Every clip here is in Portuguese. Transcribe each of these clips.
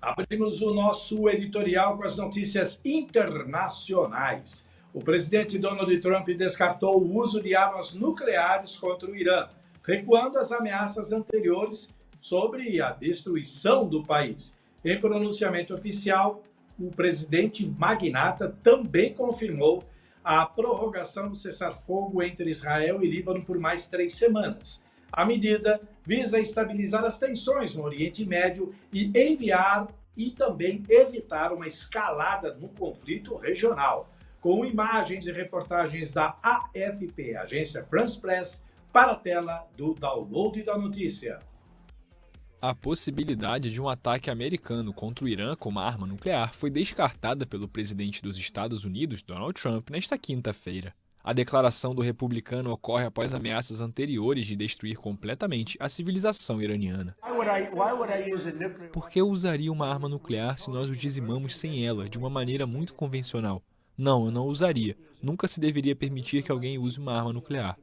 Abrimos o nosso editorial com as notícias internacionais. O presidente Donald Trump descartou o uso de armas nucleares contra o Irã, recuando as ameaças anteriores sobre a destruição do país. Em pronunciamento oficial, o presidente magnata também confirmou a prorrogação do cessar-fogo entre Israel e Líbano por mais 3 semanas. A medida visa estabilizar as tensões no Oriente Médio e enviar e também evitar uma escalada no conflito regional. Com imagens e reportagens da AFP, Agência France Press, para a tela do download da notícia. A possibilidade de um ataque americano contra o Irã com uma arma nuclear foi descartada pelo presidente dos Estados Unidos, Donald Trump, nesta quinta-feira. A declaração do republicano ocorre após ameaças anteriores de destruir completamente a civilização iraniana. Por que eu usaria uma arma nuclear se nós o dizimamos sem ela, de uma maneira muito convencional? Não, eu não usaria. Nunca se deveria permitir que alguém use uma arma nuclear.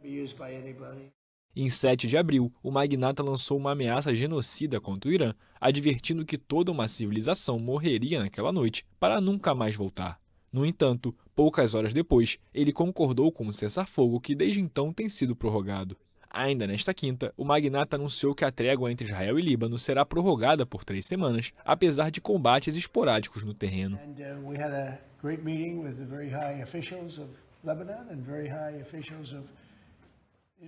Em 7 de abril, o magnata lançou uma ameaça genocida contra o Irã, advertindo que toda uma civilização morreria naquela noite para nunca mais voltar. No entanto, poucas horas depois, ele concordou com o cessar-fogo que desde então tem sido prorrogado. Ainda nesta quinta, o magnata anunciou que a trégua entre Israel e Líbano será prorrogada por 3 semanas, apesar de combates esporádicos no terreno.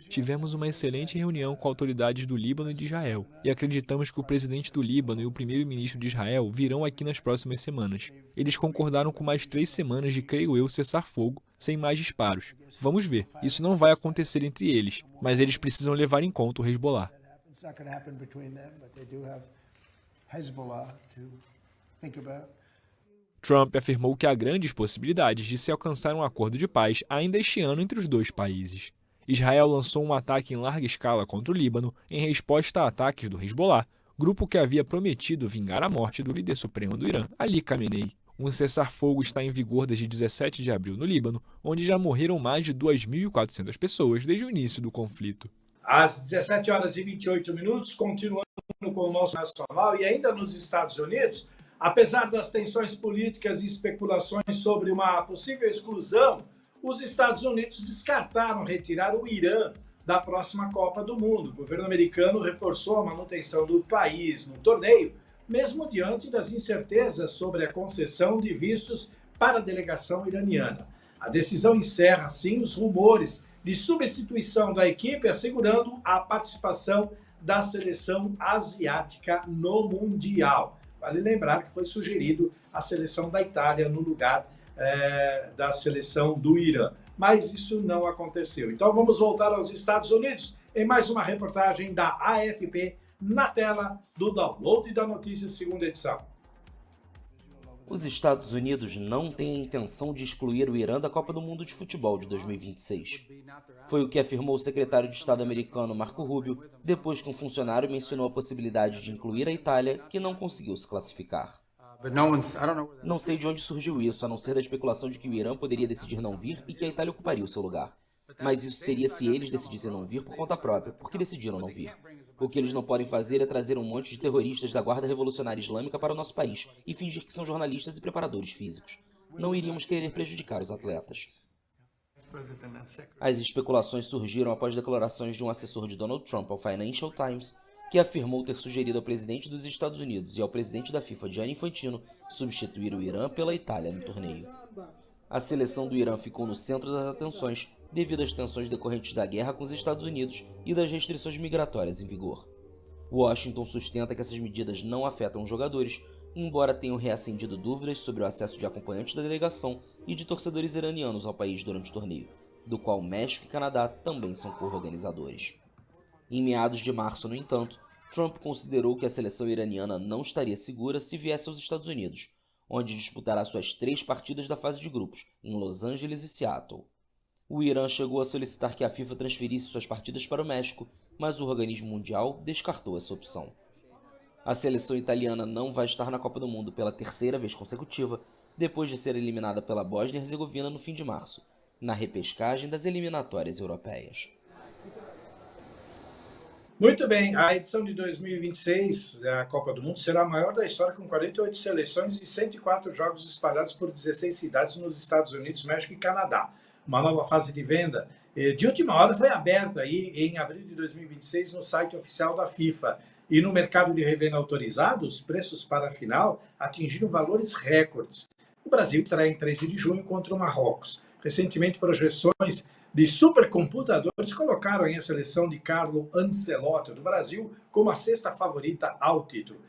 Tivemos uma excelente reunião com autoridades do Líbano e de Israel, e acreditamos que o presidente do Líbano e o primeiro-ministro de Israel virão aqui nas próximas semanas. Eles concordaram com mais 3 semanas de, creio eu, cessar-fogo, sem mais disparos. Vamos ver, isso não vai acontecer entre eles, mas eles precisam levar em conta o Hezbollah. Trump afirmou que há grandes possibilidades de se alcançar um acordo de paz ainda este ano entre os dois países. Israel lançou um ataque em larga escala contra o Líbano em resposta a ataques do Hezbollah, grupo que havia prometido vingar a morte do líder supremo do Irã, Ali Khamenei. Um cessar-fogo está em vigor desde 17 de abril no Líbano, onde já morreram mais de 2.400 pessoas desde o início do conflito. Às 17 horas e 28 minutos, continuando com o nosso nacional e ainda nos Estados Unidos, apesar das tensões políticas e especulações sobre uma possível exclusão, os Estados Unidos descartaram retirar o Irã da próxima Copa do Mundo. O governo americano reforçou a manutenção do país no torneio, mesmo diante das incertezas sobre a concessão de vistos para a delegação iraniana. A decisão encerra, assim, os rumores de substituição da equipe, assegurando a participação da seleção asiática no Mundial. Vale lembrar que foi sugerido a seleção da Itália no lugar da seleção do Irã. Mas isso não aconteceu. Então vamos voltar aos Estados Unidos em mais uma reportagem da AFP na tela do download da notícia, segunda edição. Os Estados Unidos não têm a intenção de excluir o Irã da Copa do Mundo de Futebol de 2026. Foi o que afirmou o secretário de Estado americano Marco Rubio depois que um funcionário mencionou a possibilidade de incluir a Itália, que não conseguiu se classificar. Não sei de onde surgiu isso, a não ser da especulação de que o Irã poderia decidir não vir e que a Itália ocuparia o seu lugar. Mas isso seria se eles decidissem não vir por conta própria, porque decidiram não vir. O que eles não podem fazer é trazer um monte de terroristas da Guarda Revolucionária Islâmica para o nosso país e fingir que são jornalistas e preparadores físicos. Não iríamos querer prejudicar os atletas. As especulações surgiram após declarações de um assessor de Donald Trump ao Financial Times, que afirmou ter sugerido ao presidente dos Estados Unidos e ao presidente da FIFA, Gianni Infantino, substituir o Irã pela Itália no torneio. A seleção do Irã ficou no centro das atenções devido às tensões decorrentes da guerra com os Estados Unidos e das restrições migratórias em vigor. Washington sustenta que essas medidas não afetam os jogadores, embora tenham reacendido dúvidas sobre o acesso de acompanhantes da delegação e de torcedores iranianos ao país durante o torneio, do qual México e Canadá também são co-organizadores. Em meados de março, no entanto, Trump considerou que a seleção iraniana não estaria segura se viesse aos Estados Unidos, onde disputará suas 3 partidas da fase de grupos, em Los Angeles e Seattle. O Irã chegou a solicitar que a FIFA transferisse suas partidas para o México, mas o organismo mundial descartou essa opção. A seleção italiana não vai estar na Copa do Mundo pela 3ª vez consecutiva, depois de ser eliminada pela Bósnia e Herzegovina no fim de março, na repescagem das eliminatórias europeias. Muito bem, a edição de 2026 da Copa do Mundo será a maior da história, com 48 seleções e 104 jogos espalhados por 16 cidades nos Estados Unidos, México e Canadá. Uma nova fase de venda de última hora foi aberta aí em abril de 2026 no site oficial da FIFA. E no mercado de revenda autorizado, os preços para a final atingiram valores recordes. O Brasil estará em 13 de junho contra o Marrocos. Recentemente, projeções de supercomputadores colocaram a seleção de Carlo Ancelotti do Brasil como a sexta favorita ao título.